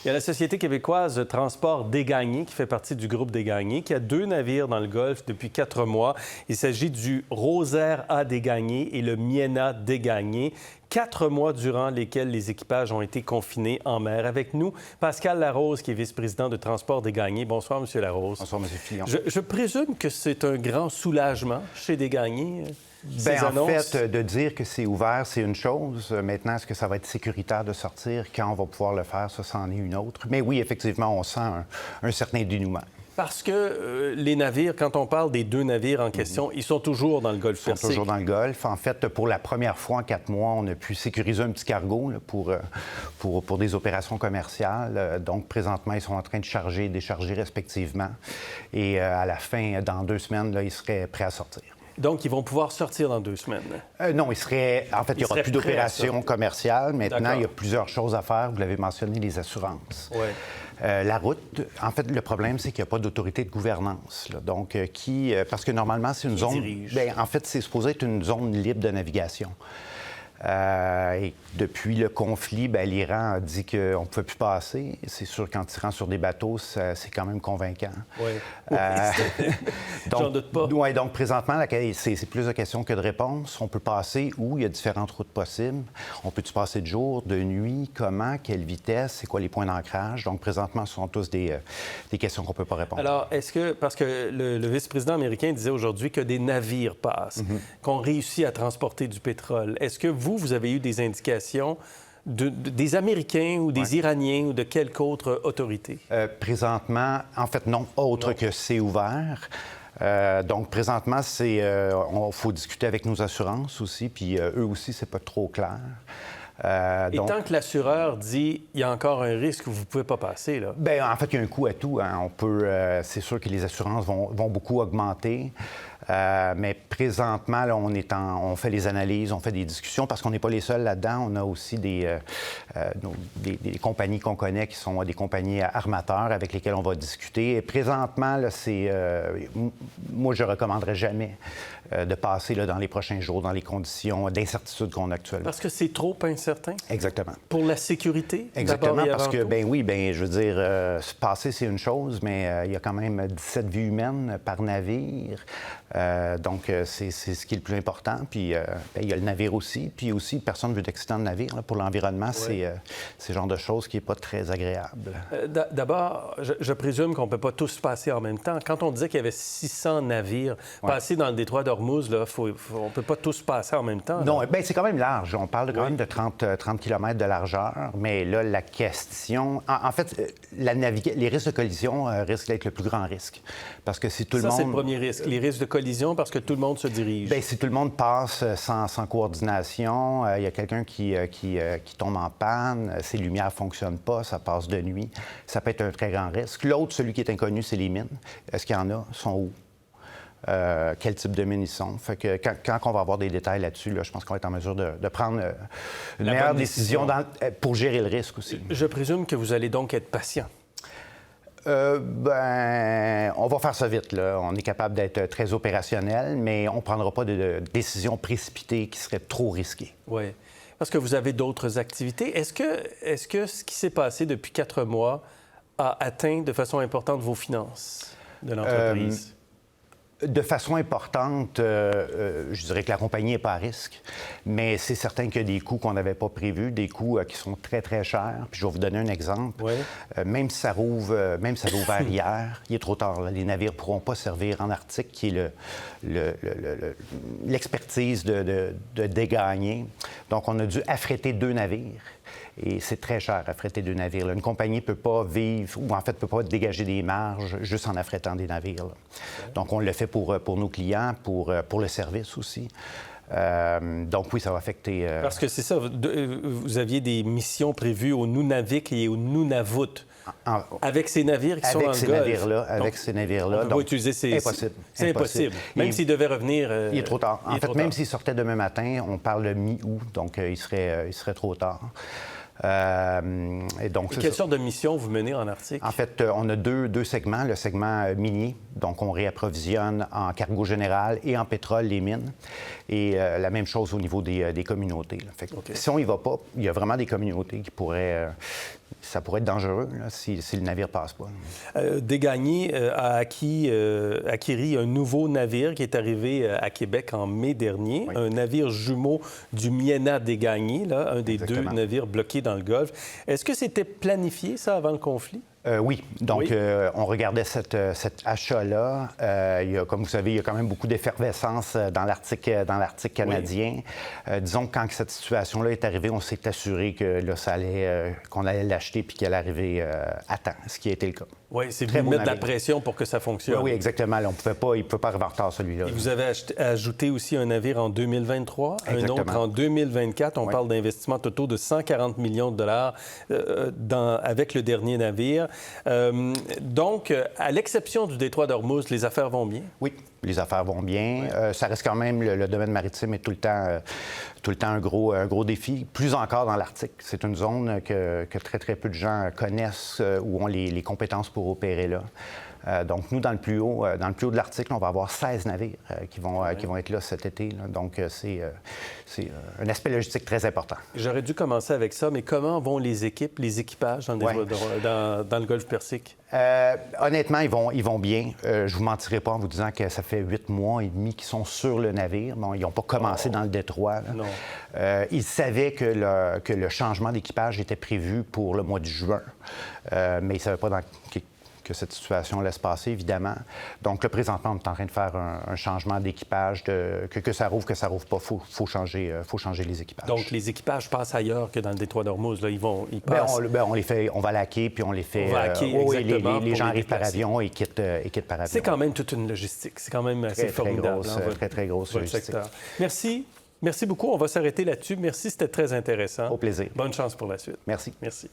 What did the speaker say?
Il y a la Société québécoise de transport Desgagnés, qui fait partie du groupe Desgagnés, qui a 2 navires dans le Golfe depuis 4 mois. Il s'agit du Rosaire A Desgagnés et le Miena Desgagnés. 4 mois durant lesquels les équipages ont été confinés en mer. Avec nous, Pascal Larose, qui est vice-président de Transport Desgagnés. Bonsoir, M. Larose. Bonsoir, M. Fillon. Je présume que c'est un grand soulagement chez Desgagnés. En fait, de dire que c'est ouvert, c'est une chose. Maintenant, est-ce que ça va être sécuritaire de sortir? Quand on va pouvoir le faire, ça, c'en est une autre. Mais oui, effectivement, on sent un certain dénouement. Parce que les navires, quand on parle des 2 navires en question, ils sont toujours dans le Golfe Persique. Ils sont toujours dans le Golfe. En fait, pour la première fois en 4 mois, on a pu sécuriser un petit cargo là, pour des opérations commerciales. Donc, présentement, ils sont en train de charger et décharger respectivement. Et à la fin, dans 2 semaines, là, ils seraient prêts à sortir. Donc, ils vont pouvoir sortir dans 2 semaines? Non, ils seraient... En fait, il n'y aura plus d'opérations commerciales. Maintenant, il y a plusieurs choses à faire. Vous l'avez mentionné, les assurances. Oui. La route, en fait, le problème, c'est qu'il n'y a pas d'autorité de gouvernance. Là. Donc, parce que normalement, c'est une zone... Bien, en fait, c'est supposé être une zone libre de navigation. Et depuis le conflit, bien, l'Iran a dit qu'on ne pouvait plus passer. C'est sûr qu'en tirant sur des bateaux, c'est quand même convaincant. Oui. J'en doute pas. Oui, donc présentement, c'est plus de questions que de réponses. On peut passer où? Il y a différentes routes possibles. On peut-tu passer de jour, de nuit? Comment? Quelle vitesse? C'est quoi les points d'ancrage? Donc présentement, ce sont tous des questions qu'on ne peut pas répondre. Alors, est-ce que... Parce que le vice-président américain disait aujourd'hui que des navires passent, qu'on réussit à transporter du pétrole. Est-ce que vous avez eu des indications des Américains ou des Iraniens ou de quelque autre autorité? Présentement, en fait, non, autre que c'est ouvert. Donc, présentement, il faut discuter avec nos assurances aussi, puis eux aussi, c'est pas trop clair. Et tant que l'assureur dit il y a encore un risque, vous ne pouvez pas passer, là? Bien, en fait, il y a un coût à tout. Hein. C'est sûr que les assurances vont beaucoup augmenter. Mais présentement, là, on fait les analyses, on fait des discussions parce qu'on n'est pas les seuls là-dedans. On a aussi des compagnies qu'on connaît qui sont des compagnies armateurs avec lesquelles on va discuter. Et présentement, là, moi, je ne recommanderais jamais de passer là, dans les prochains jours dans les conditions d'incertitude qu'on a actuellement. Parce que c'est trop incertain? Exactement. Pour la sécurité? Exactement, parce que, je veux dire, passer, c'est une chose, mais il y a quand même 17 vies humaines par navire. Donc, c'est ce qui est le plus important. Puis, il y a le navire aussi. Puis aussi, personne ne veut d'accident de navire. Là. Pour l'environnement, c'est le genre de choses qui n'est pas très agréable. D'abord, je présume qu'on ne peut pas tous passer en même temps. Quand on disait qu'il y avait 600 navires passer dans le détroit d'Ormuz, on ne peut pas tous passer en même temps. Là. Non, bien, c'est quand même large. On parle quand même de 30 km de largeur. Mais là, la question... En fait, les risques de collision risquent d'être le plus grand risque. Parce que si tout le monde... Ça, c'est le premier risque. Les risques de collision parce que tout le monde se dirige. Bien, si tout le monde passe sans coordination, il y a quelqu'un qui tombe en panne, ses lumières ne fonctionnent pas, ça passe de nuit, ça peut être un très grand risque. L'autre, celui qui est inconnu, c'est les mines. Est-ce qu'il y en a? Sont où? Quel type de mines ils sont? Fait que quand on va avoir des détails là-dessus, là, je pense qu'on va être en mesure de prendre une meilleure décision pour gérer le risque aussi. Je présume que vous allez donc être patient. On va faire ça vite, là. On est capable d'être très opérationnel, mais on ne prendra pas de décision précipitée qui serait trop risquée. Oui. Parce que vous avez d'autres activités. Est-ce que ce qui s'est passé depuis 4 mois a atteint de façon importante vos finances de l'entreprise? De façon importante, je dirais que la compagnie n'est pas à risque, mais c'est certain qu'il y a des coûts qu'on n'avait pas prévus, des coûts qui sont très, très chers. Puis je vais vous donner un exemple. Oui. Même si ça rouvre hier, il est trop tard. Là. Les navires ne pourront pas servir en Arctique, qui est l'expertise de Desgagnés. Donc, on a dû affréter 2 navires. Et c'est très cher, affréter 2 navires. Là. Une compagnie ne peut pas vivre, ou en fait, ne peut pas dégager des marges juste en affrétant des navires. Là. Donc, on le fait pour nos clients, pour le service aussi. Donc, oui, ça va affecter... Parce que c'est ça, vous aviez des missions prévues au Nunavik et au Nunavut. Avec ces navires qui sont dans le Golfe. Avec ces navires-là. On ne peut pas utiliser ces... Impossible. C'est impossible. Même s'ils devaient revenir... Il est trop tard. En fait, même s'ils sortaient demain matin, on parle de mi-août, donc il serait trop tard. Et quelle sorte de mission vous menez en Arctique? En fait, on a deux segments. Le segment minier, donc on réapprovisionne en cargo général et en pétrole les mines. Et la même chose au niveau des communautés. Là. Fait que, si on y va pas, il y a vraiment des communautés qui pourraient... ça pourrait être dangereux là, si le navire passe pas. Desgagnés a acquis un nouveau navire qui est arrivé à Québec en mai dernier, un navire jumeau du Miena Desgagnés, là, un des deux navires bloqués dans le Golfe. Est-ce que c'était planifié, ça, avant le conflit? Oui. Donc, on regardait cet achat-là. Comme vous savez, il y a quand même beaucoup d'effervescence dans l'Arctique canadien. Disons que quand cette situation-là est arrivée, on s'est assuré que là, qu'on allait l'acheter puis qu'elle arrivait à temps, ce qui a été le cas. Oui, c'est venu mettre de la pression pour que ça fonctionne. Oui, exactement. Là, il ne pouvait pas arriver en retard, celui-là. Et vous avez ajouté aussi un navire en 2023, un autre en 2024. On parle d'investissements totaux de 140 millions de dollars avec le dernier navire. Donc, à l'exception du détroit d'Ormuz, les affaires vont bien? Oui, les affaires vont bien. Ça reste quand même, le domaine maritime est tout le temps un gros défi, plus encore dans l'Arctique. C'est une zone que très, très peu de gens connaissent où ont les compétences pour opérer là. Donc, nous, dans le plus haut de l'Arctique, on va avoir 16 navires qui vont être là cet été. Là. Donc, c'est un aspect logistique très important. J'aurais dû commencer avec ça, mais comment vont les équipages dans le Golfe Persique? Honnêtement, ils vont bien. Je ne vous mentirai pas en vous disant que ça fait 8 mois et demi qu'ils sont sur le navire. Bon, ils n'ont pas commencé dans le détroit. Là. Non. Ils savaient que le changement d'équipage était prévu pour le mois de juin, mais ils ne savaient pas que cette situation laisse passer, évidemment. Donc, là, présentement, on est en train de faire un changement d'équipage, que ça rouvre pas. Faut changer les équipages. Donc, les équipages passent ailleurs que dans le détroit d'Ormuz. Là, ils passent... on les fait, on va laquer, puis on les fait... On va laquer, exactement. Les gens arrivent par avion et quittent par avion. C'est quand même toute une logistique. C'est quand même assez formidable. Très grosse logistique. Secteur. Merci. Merci beaucoup. On va s'arrêter là-dessus. Merci, c'était très intéressant. Au plaisir. Bonne chance pour la suite. Merci. Merci.